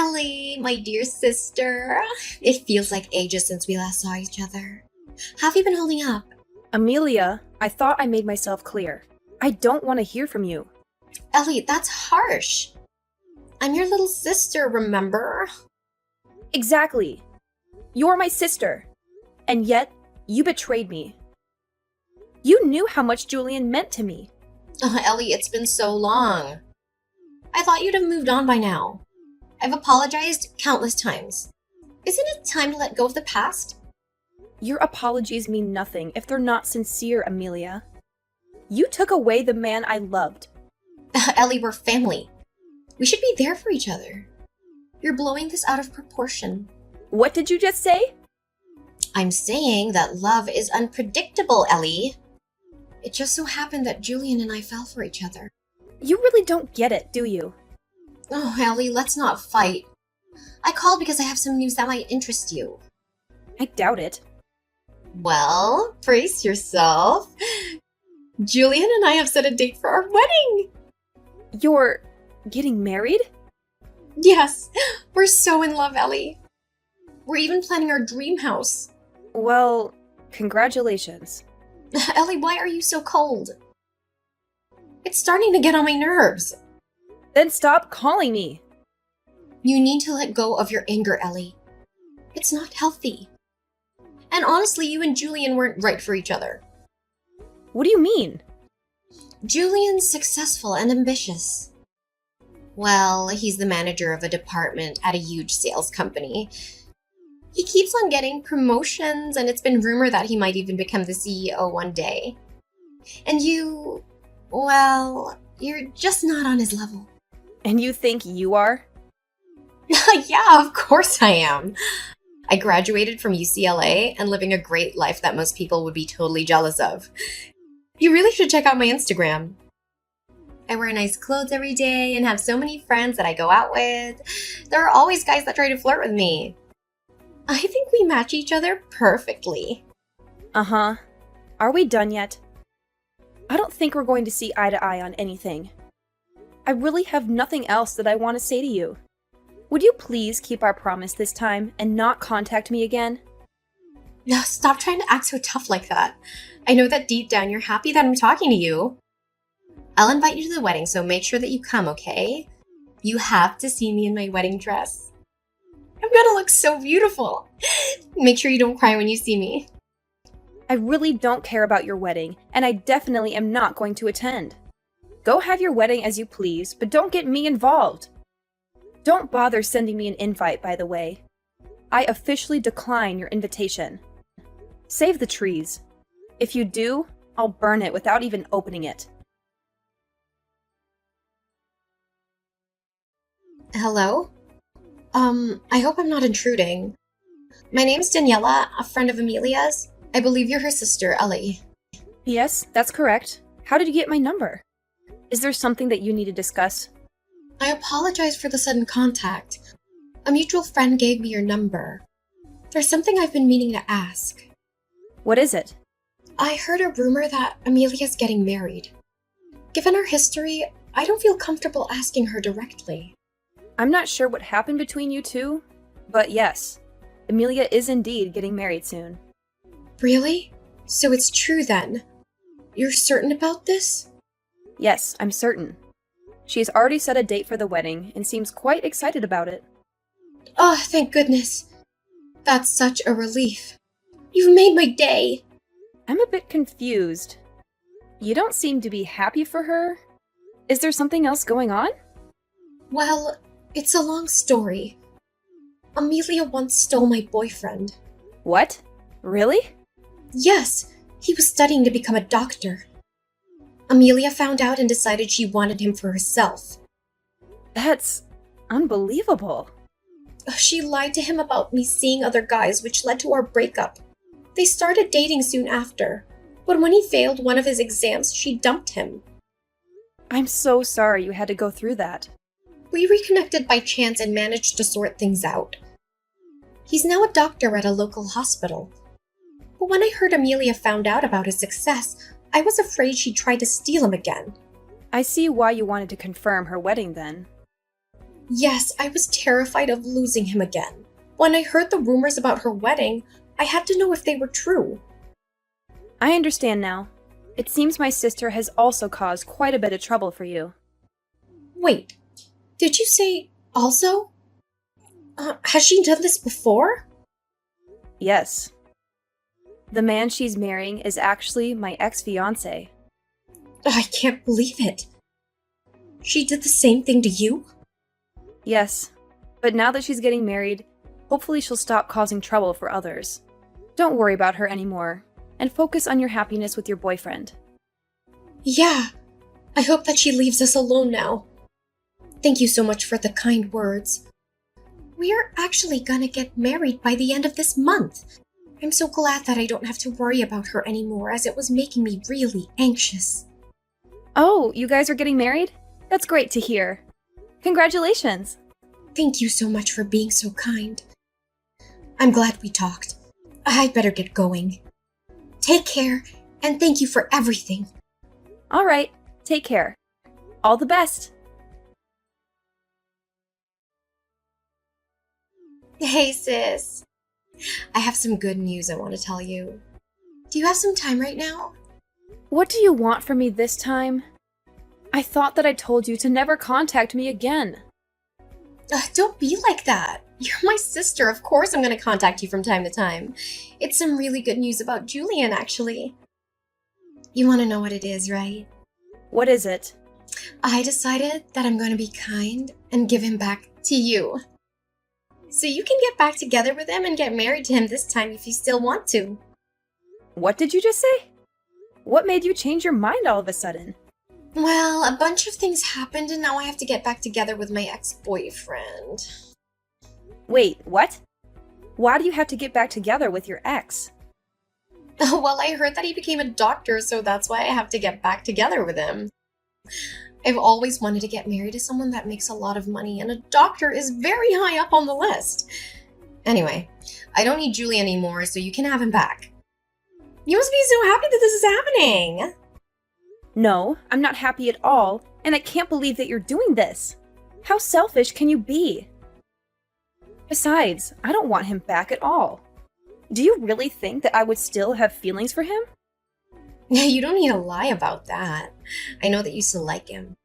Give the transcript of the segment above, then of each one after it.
Ellie, my dear sister. It feels like ages since we last saw each other. How have you been holding up? Amelia, I thought I made myself clear. I don't want to hear from you. Ellie, that's harsh. I'm your little sister, remember? Exactly. You're my sister. And yet, you betrayed me. You knew how much Julian meant to me. Oh, Ellie, it's been so long. I thought you'd have moved on by now. I've apologized countless times. Isn't it time to let go of the past? Your apologies mean nothing if they're not sincere, Amelia. You took away the man I loved. Ellie, we're family. We should be there for each other. You're blowing this out of proportion. What did you just say? I'm saying that love is unpredictable, Ellie. It just so happened that Julian and I fell for each other. You really don't get it, do you? Oh, Ellie, let's not fight. I called because I have some news that might interest you. I doubt it. Well, brace yourself. Julian and I have set a date for our wedding. You're getting married? Yes, we're so in love, Ellie. We're even planning our dream house. Well, congratulations. Ellie, why are you so cold? It's starting to get on my nerves. Then stop calling me. You need to let go of your anger, Ellie. It's not healthy. And honestly, you and Julian weren't right for each other. What do you mean? Julian's successful and ambitious. Well, he's the manager of a department at a huge sales company. He keeps on getting promotions, and it's been rumored that he might even become the CEO one day. And you, well, you're just not on his level. And you think you are? Yeah, of course I am. I graduated from UCLA and living a great life that most people would be totally jealous of. You really should check out my Instagram. I wear nice clothes every day and have so many friends that I go out with. There are always guys that try to flirt with me. I think we match each other perfectly. Uh-huh. Are we done yet? I don't think we're going to see eye to eye on anything. I really have nothing else that I want to say to you. Would you please keep our promise this time and not contact me again? No, stop trying to act so tough like that. I know that deep down you're happy that I'm talking to you. I'll invite you to the wedding, so make sure that you come, okay? You have to see me in my wedding dress. I'm gonna look so beautiful. Make sure you don't cry when you see me. I really don't care about your wedding, and I definitely am not going to attend. Go have your wedding as you please, but don't get me involved. Don't bother sending me an invite, by the way. I officially decline your invitation. Save the trees. If you do, I'll burn it without even opening it. Hello? I hope I'm not intruding. My name's Daniela, a friend of Amelia's. I believe you're her sister, Ellie. Yes, that's correct. How did you get my number? Is there something that you need to discuss? I apologize for the sudden contact. A mutual friend gave me your number. There's something I've been meaning to ask. What is it? I heard a rumor that Amelia's getting married. Given our history, I don't feel comfortable asking her directly. I'm not sure what happened between you two, but yes, Amelia is indeed getting married soon. Really? So it's true then? You're certain about this? Yes, I'm certain. She has already set a date for the wedding and seems quite excited about it. Oh, thank goodness. That's such a relief. You've made my day. I'm a bit confused. You don't seem to be happy for her. Is there something else going on? Well, it's a long story. Amelia once stole my boyfriend. What? Really? Yes, he was studying to become a doctor. Amelia found out and decided she wanted him for herself. That's unbelievable. She lied to him about me seeing other guys, which led to our breakup. They started dating soon after, but when he failed one of his exams, she dumped him. I'm so sorry you had to go through that. We reconnected by chance and managed to sort things out. He's now a doctor at a local hospital. But when I heard Amelia found out about his success, I was afraid she'd try to steal him again. I see why you wanted to confirm her wedding then. Yes, I was terrified of losing him again. When I heard the rumors about her wedding, I had to know if they were true. I understand now. It seems my sister has also caused quite a bit of trouble for you. Wait, did you say also? Has she done this before? Yes. The man she's marrying is actually my ex-fiancé. I can't believe it. She did the same thing to you? Yes, but now that she's getting married, hopefully she'll stop causing trouble for others. Don't worry about her anymore, and focus on your happiness with your boyfriend. Yeah, I hope that she leaves us alone now. Thank you so much for the kind words. We're actually gonna get married by the end of this month. I'm so glad that I don't have to worry about her anymore, as it was making me really anxious. Oh, you guys are getting married? That's great to hear. Congratulations! Thank you so much for being so kind. I'm glad we talked. I'd better get going. Take care, and thank you for everything. Alright, take care. All the best! Hey, sis. I have some good news I want to tell you. Do you have some time right now? What do you want from me this time? I thought that I told you to never contact me again. Don't be like that. You're my sister. Of course I'm going to contact you from time to time. It's some really good news about Julian, actually. You want to know what it is, right? What is it? I decided that I'm going to be kind and give him back to you. So you can get back together with him and get married to him this time if you still want to. What did you just say? What made you change your mind all of a sudden? Well, a bunch of things happened and now I have to get back together with my ex-boyfriend. Wait, what? Why do you have to get back together with your ex? Well, I heard that he became a doctor, so that's why I have to get back together with him. I've always wanted to get married to someone that makes a lot of money, and a doctor is very high up on the list. Anyway, I don't need Julie anymore, so you can have him back. You must be so happy that this is happening. No, I'm not happy at all, and I can't believe that you're doing this. How selfish can you be? Besides, I don't want him back at all. Do you really think that I would still have feelings for him? You don't need to lie about that. I know that you still like him.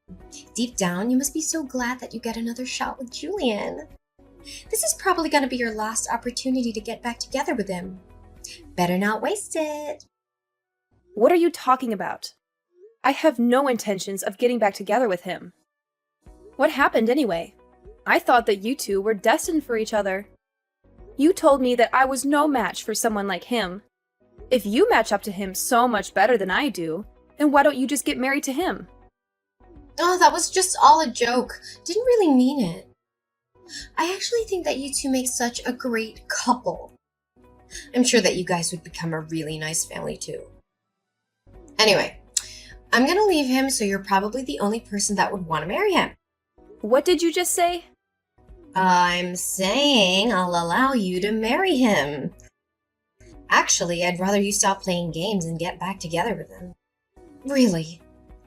Deep down, you must be so glad that you get another shot with Julian. This is probably going to be your last opportunity to get back together with him. Better not waste it. What are you talking about? I have no intentions of getting back together with him. What happened anyway? I thought that you two were destined for each other. You told me that I was no match for someone like him. If you match up to him so much better than I do, then why don't you just get married to him? Oh, that was just all a joke. Didn't really mean it. I actually think that you two make such a great couple. I'm sure that you guys would become a really nice family too. Anyway, I'm gonna leave him, so you're probably the only person that would want to marry him. What did you just say? I'm saying I'll allow you to marry him. Actually, I'd rather you stop playing games and get back together with him. Really.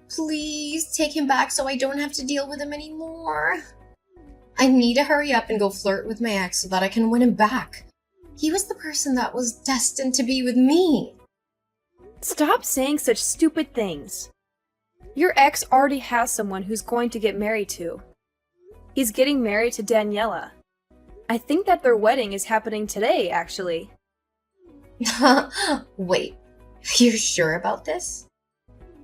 Please take him back so I don't have to deal with him anymore. I need to hurry up and go flirt with my ex so that I can win him back. He was the person that was destined to be with me. Stop saying such stupid things. Your ex already has someone who's going to get married to. He's getting married to Daniela. I think that their wedding is happening today, actually. Wait, you're sure about this?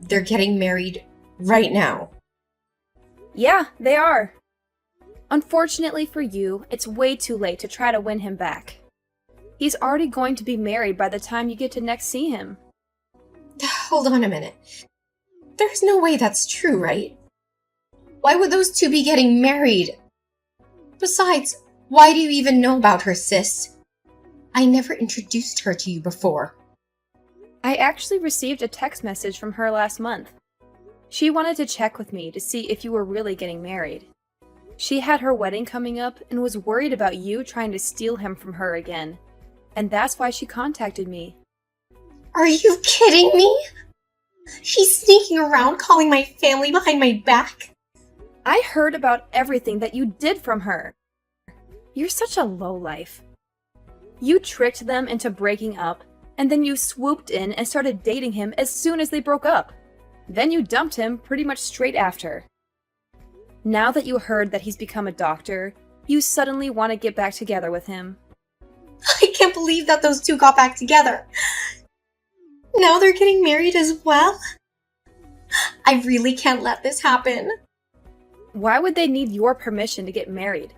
They're getting married right now. Yeah, they are. Unfortunately for you, it's way too late to try to win him back. He's already going to be married by the time you get to next see him. Hold on a minute. There's no way that's true, right? Why would those two be getting married? Besides, why do you even know about her, sis? I never introduced her to you before. I actually received a text message from her last month. She wanted to check with me to see if you were really getting married. She had her wedding coming up and was worried about you trying to steal him from her again. And that's why she contacted me. Are you kidding me? She's sneaking around calling my family behind my back? I heard about everything that you did from her. You're such a lowlife. You tricked them into breaking up, and then you swooped in and started dating him as soon as they broke up. Then you dumped him pretty much straight after. Now that you heard that he's become a doctor, you suddenly want to get back together with him. I can't believe that those two got back together. Now they're getting married as well? I really can't let this happen. Why would they need your permission to get married?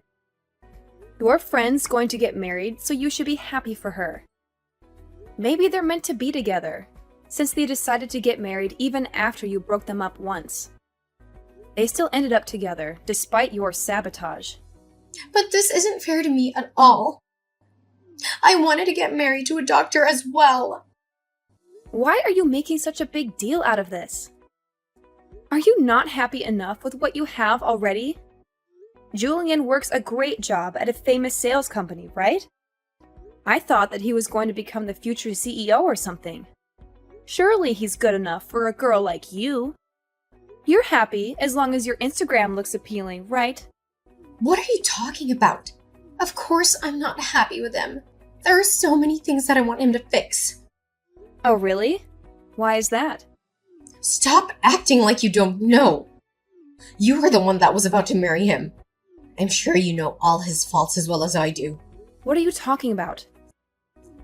Your friend's going to get married, so you should be happy for her. Maybe they're meant to be together, since they decided to get married even after you broke them up once. They still ended up together, despite your sabotage. But this isn't fair to me at all. I wanted to get married to a doctor as well. Why are you making such a big deal out of this? Are you not happy enough with what you have already? Julian works a great job at a famous sales company, right? I thought that he was going to become the future CEO or something. Surely he's good enough for a girl like you. You're happy as long as your Instagram looks appealing, right? What are you talking about? Of course I'm not happy with him. There are so many things that I want him to fix. Oh, really? Why is that? Stop acting like you don't know. You were the one that was about to marry him. I'm sure you know all his faults as well as I do. What are you talking about?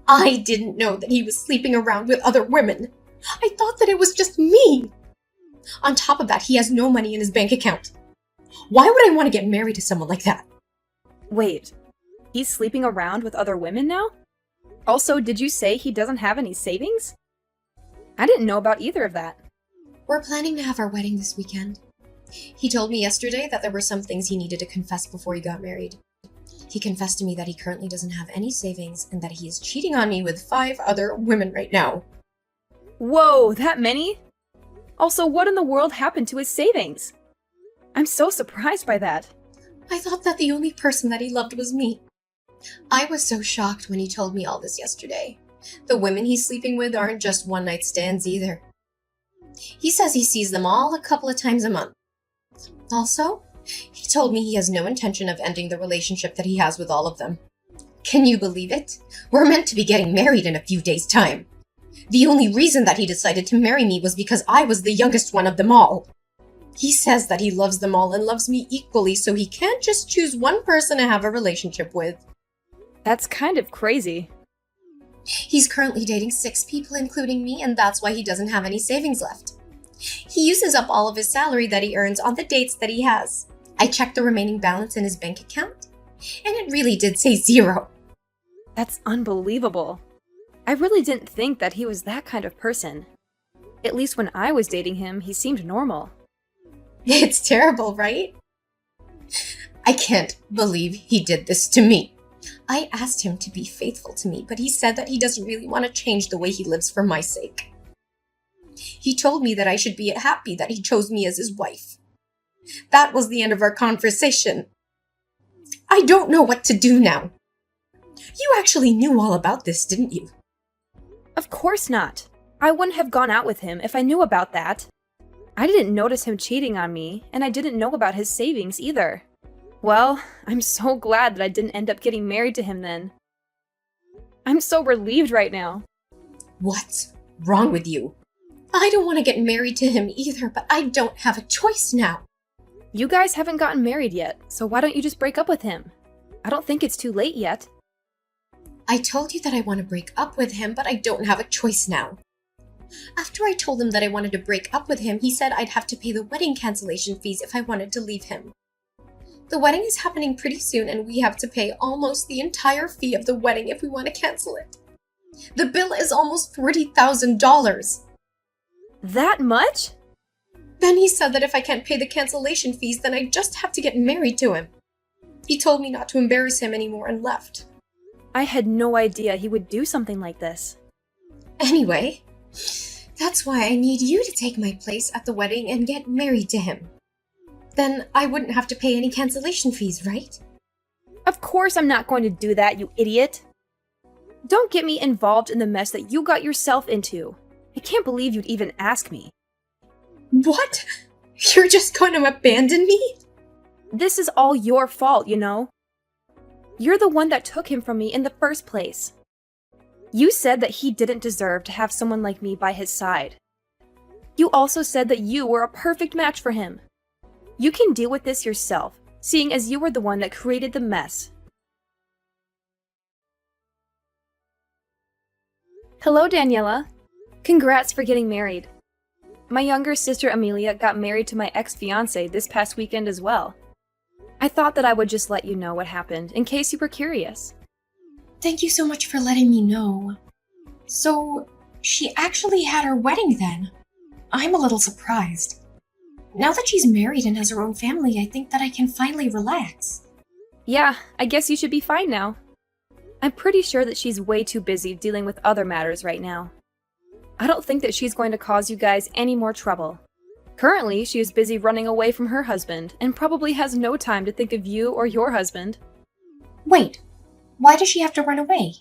I didn't know that he was sleeping around with other women. I thought that it was just me. On top of that, he has no money in his bank account. Why would I want to get married to someone like that? Wait, he's sleeping around with other women now? Also, did you say he doesn't have any savings? I didn't know about either of that. We're planning to have our wedding this weekend. He told me yesterday that there were some things he needed to confess before he got married. He confessed to me that he currently doesn't have any savings and that he is cheating on me with 5 other women right now. Whoa, that many? Also, what in the world happened to his savings? I'm so surprised by that. I thought that the only person that he loved was me. I was so shocked when he told me all this yesterday. The women he's sleeping with aren't just one-night stands either. He says he sees them all a couple of times a month. Also, he told me he has no intention of ending the relationship that he has with all of them. Can you believe it? We're meant to be getting married in a few days' time. The only reason that he decided to marry me was because I was the youngest one of them all. He says that he loves them all and loves me equally, so he can't just choose one person to have a relationship with. That's kind of crazy. He's currently dating 6 people, including me, and that's why he doesn't have any savings left. He uses up all of his salary that he earns on the dates that he has. I checked the remaining balance in his bank account, and it really did say 0. That's unbelievable. I really didn't think that he was that kind of person. At least when I was dating him, he seemed normal. It's terrible, right? I can't believe he did this to me. I asked him to be faithful to me, but he said that he doesn't really want to change the way he lives for my sake. He told me that I should be happy that he chose me as his wife. That was the end of our conversation. I don't know what to do now. You actually knew all about this, didn't you? Of course not. I wouldn't have gone out with him if I knew about that. I didn't notice him cheating on me, and I didn't know about his savings either. Well, I'm so glad that I didn't end up getting married to him then. I'm so relieved right now. What's wrong with you? I don't want to get married to him either, but I don't have a choice now. You guys haven't gotten married yet, so why don't you just break up with him? I don't think it's too late yet. I told you that I want to break up with him, but I don't have a choice now. After I told him that I wanted to break up with him, he said I'd have to pay the wedding cancellation fees if I wanted to leave him. The wedding is happening pretty soon, and we have to pay almost the entire fee of the wedding if we want to cancel it. The bill is almost $40,000. That much? Then he said that if I can't pay the cancellation fees, then I just have to get married to him. He told me not to embarrass him anymore and left. I had no idea he would do something like this. Anyway, that's why I need you to take my place at the wedding and get married to him. Then I wouldn't have to pay any cancellation fees, right? Of course I'm not going to do that, you idiot. Don't get me involved in the mess that you got yourself into. I can't believe you'd even ask me. What? You're just going to abandon me? This is all your fault, you know? You're the one that took him from me in the first place. You said that he didn't deserve to have someone like me by his side. You also said that you were a perfect match for him. You can deal with this yourself, seeing as you were the one that created the mess. Hello, Daniela. Congrats for getting married. My younger sister Amelia got married to my ex-fiancé this past weekend as well. I thought that I would just let you know what happened, in case you were curious. Thank you so much for letting me know. So, she actually had her wedding then? I'm a little surprised. Now that she's married and has her own family, I think that I can finally relax. Yeah, I guess you should be fine now. I'm pretty sure that she's way too busy dealing with other matters right now. I don't think that she's going to cause you guys any more trouble. Currently, she is busy running away from her husband and probably has no time to think of you or your husband. Wait, why does she have to run away?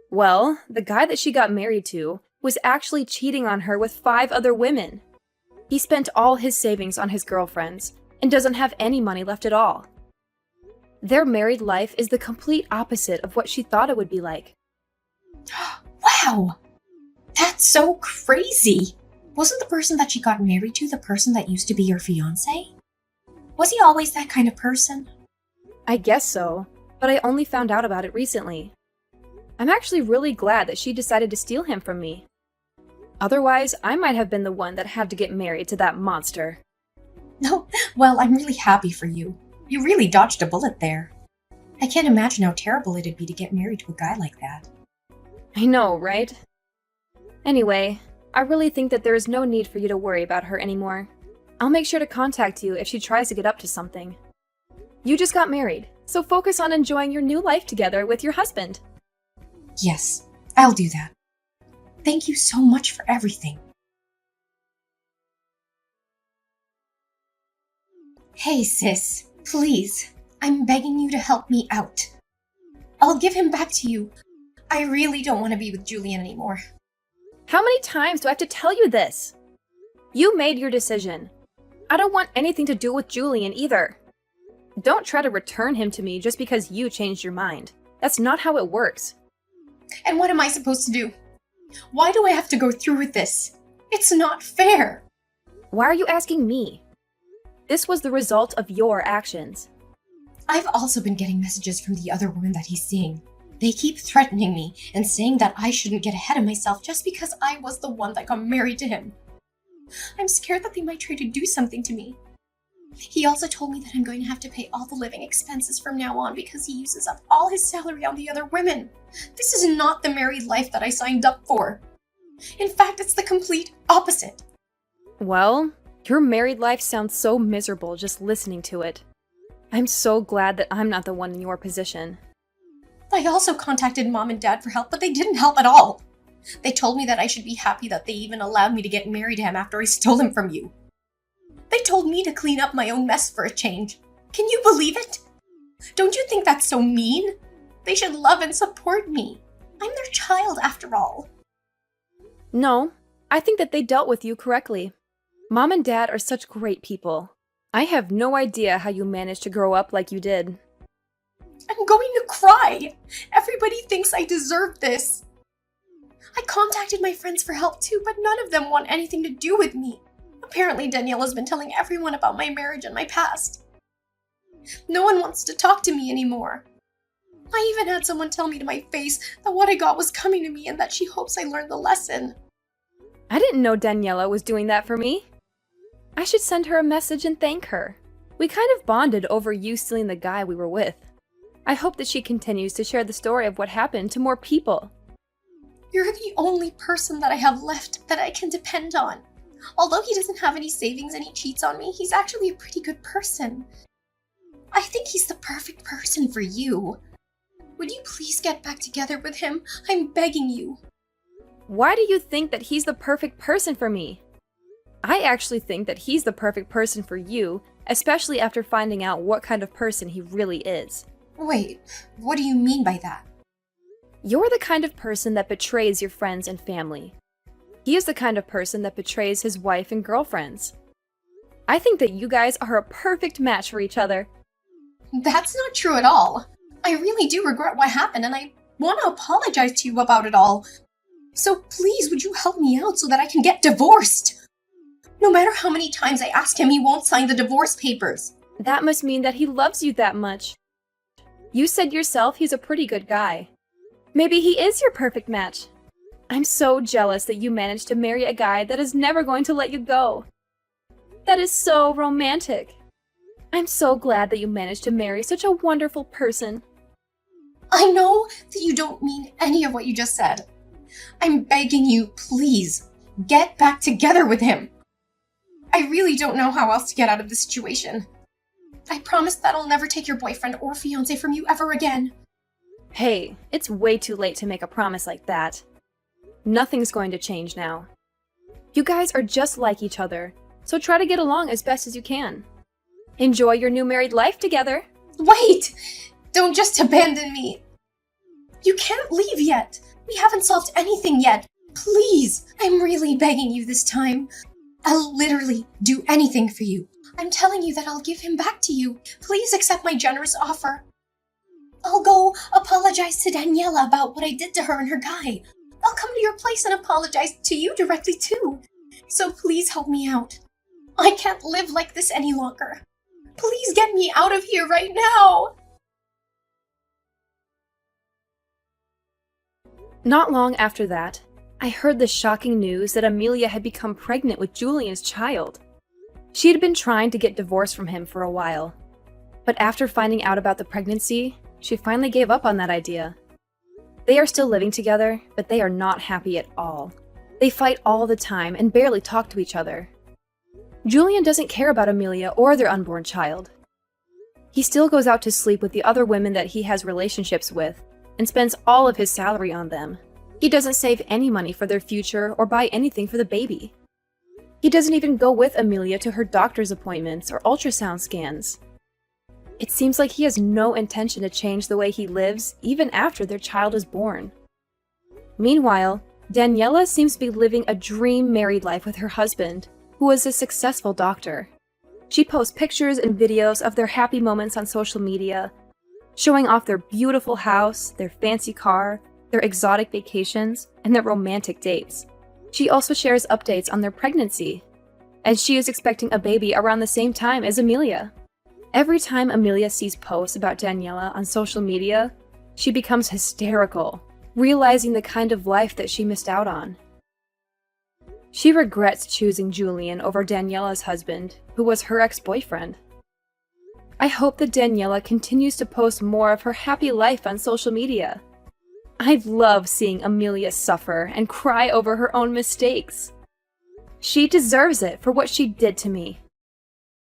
Well, the guy that she got married to was actually cheating on her with 5 other women. He spent all his savings on his girlfriends and doesn't have any money left at all. Their married life is the complete opposite of what she thought it would be like. Wow! That's so crazy! Wasn't the person that she got married to the person that used to be your fiancé? Was he always that kind of person? I guess so, but I only found out about it recently. I'm actually really glad that she decided to steal him from me. Otherwise, I might have been the one that had to get married to that monster. No, well, I'm really happy for you. You really dodged a bullet there. I can't imagine how terrible it'd be to get married to a guy like that. I know, right? Anyway, I really think that there is no need for you to worry about her anymore. I'll make sure to contact you if she tries to get up to something. You just got married, so focus on enjoying your new life together with your husband. Yes, I'll do that. Thank you so much for everything. Hey, sis, please, I'm begging you to help me out. I'll give him back to you. I really don't want to be with Julian anymore. How many times do I have to tell you this? You made your decision. I don't want anything to do with Julian either. Don't try to return him to me just because you changed your mind. That's not how it works. And what am I supposed to do? Why do I have to go through with this? It's not fair. Why are you asking me? This was the result of your actions. I've also been getting messages from the other women that he's seeing. They keep threatening me and saying that I shouldn't get ahead of myself just because I was the one that got married to him. I'm scared that they might try to do something to me. He also told me that I'm going to have to pay all the living expenses from now on because he uses up all his salary on the other women. This is not the married life that I signed up for. In fact, it's the complete opposite. Well, your married life sounds so miserable just listening to it. I'm so glad that I'm not the one in your position. I also contacted Mom and Dad for help, but they didn't help at all. They told me that I should be happy that they even allowed me to get married to him after I stole him from you. They told me to clean up my own mess for a change. Can you believe it? Don't you think that's so mean? They should love and support me. I'm their child after all. No, I think that they dealt with you correctly. Mom and Dad are such great people. I have no idea how you managed to grow up like you did. I'm going to cry. Everybody thinks I deserve this. I contacted my friends for help too, but none of them want anything to do with me. Apparently, Danielle has been telling everyone about my marriage and my past. No one wants to talk to me anymore. I even had someone tell me to my face that what I got was coming to me and that she hopes I learned the lesson. I didn't know Daniela was doing that for me. I should send her a message and thank her. We kind of bonded over you stealing the guy we were with. I hope that she continues to share the story of what happened to more people. You're the only person that I have left that I can depend on. Although he doesn't have any savings and he cheats on me, he's actually a pretty good person. I think he's the perfect person for you. Would you please get back together with him? I'm begging you. Why do you think that he's the perfect person for me? I actually think that he's the perfect person for you, especially after finding out what kind of person he really is. Wait, what do you mean by that? You're the kind of person that betrays your friends and family. He is the kind of person that betrays his wife and girlfriends. I think that you guys are a perfect match for each other. That's not true at all. I really do regret what happened, and I want to apologize to you about it all. So please, would you help me out so that I can get divorced? No matter how many times I ask him, he won't sign the divorce papers. That must mean that he loves you that much. You said yourself he's a pretty good guy. Maybe he is your perfect match. I'm so jealous that you managed to marry a guy that is never going to let you go. That is so romantic. I'm so glad that you managed to marry such a wonderful person. I know that you don't mean any of what you just said. I'm begging you, please, get back together with him. I really don't know how else to get out of this situation. I promise that I'll never take your boyfriend or fiancé from you ever again. Hey, it's way too late to make a promise like that. Nothing's going to change now. You guys are just like each other, so try to get along as best as you can. Enjoy your new married life together. Wait! Don't just abandon me. You can't leave yet. We haven't solved anything yet. Please, I'm really begging you this time. I'll literally do anything for you. I'm telling you that I'll give him back to you. Please accept my generous offer. I'll go apologize to Daniela about what I did to her and her guy. I'll come to your place and apologize to you directly too. So please help me out. I can't live like this any longer. Please get me out of here right now. Not long after that, I heard the shocking news that Amelia had become pregnant with Julian's child. She had been trying to get divorced from him for a while, but after finding out about the pregnancy, she finally gave up on that idea. They are still living together, but they are not happy at all. They fight all the time and barely talk to each other. Julian doesn't care about Amelia or their unborn child. He still goes out to sleep with the other women that he has relationships with and spends all of his salary on them. He doesn't save any money for their future or buy anything for the baby. He doesn't even go with Amelia to her doctor's appointments or ultrasound scans. It seems like he has no intention to change the way he lives even after their child is born. Meanwhile, Daniela seems to be living a dream married life with her husband, who is a successful doctor. She posts pictures and videos of their happy moments on social media, showing off their beautiful house, their fancy car, their exotic vacations, and their romantic dates. She also shares updates on their pregnancy, and she is expecting a baby around the same time as Amelia. Every time Amelia sees posts about Daniela on social media, she becomes hysterical, realizing the kind of life that she missed out on. She regrets choosing Julian over Daniela's husband, who was her ex-boyfriend. I hope that Daniela continues to post more of her happy life on social media. I love seeing Amelia suffer and cry over her own mistakes. She deserves it for what she did to me.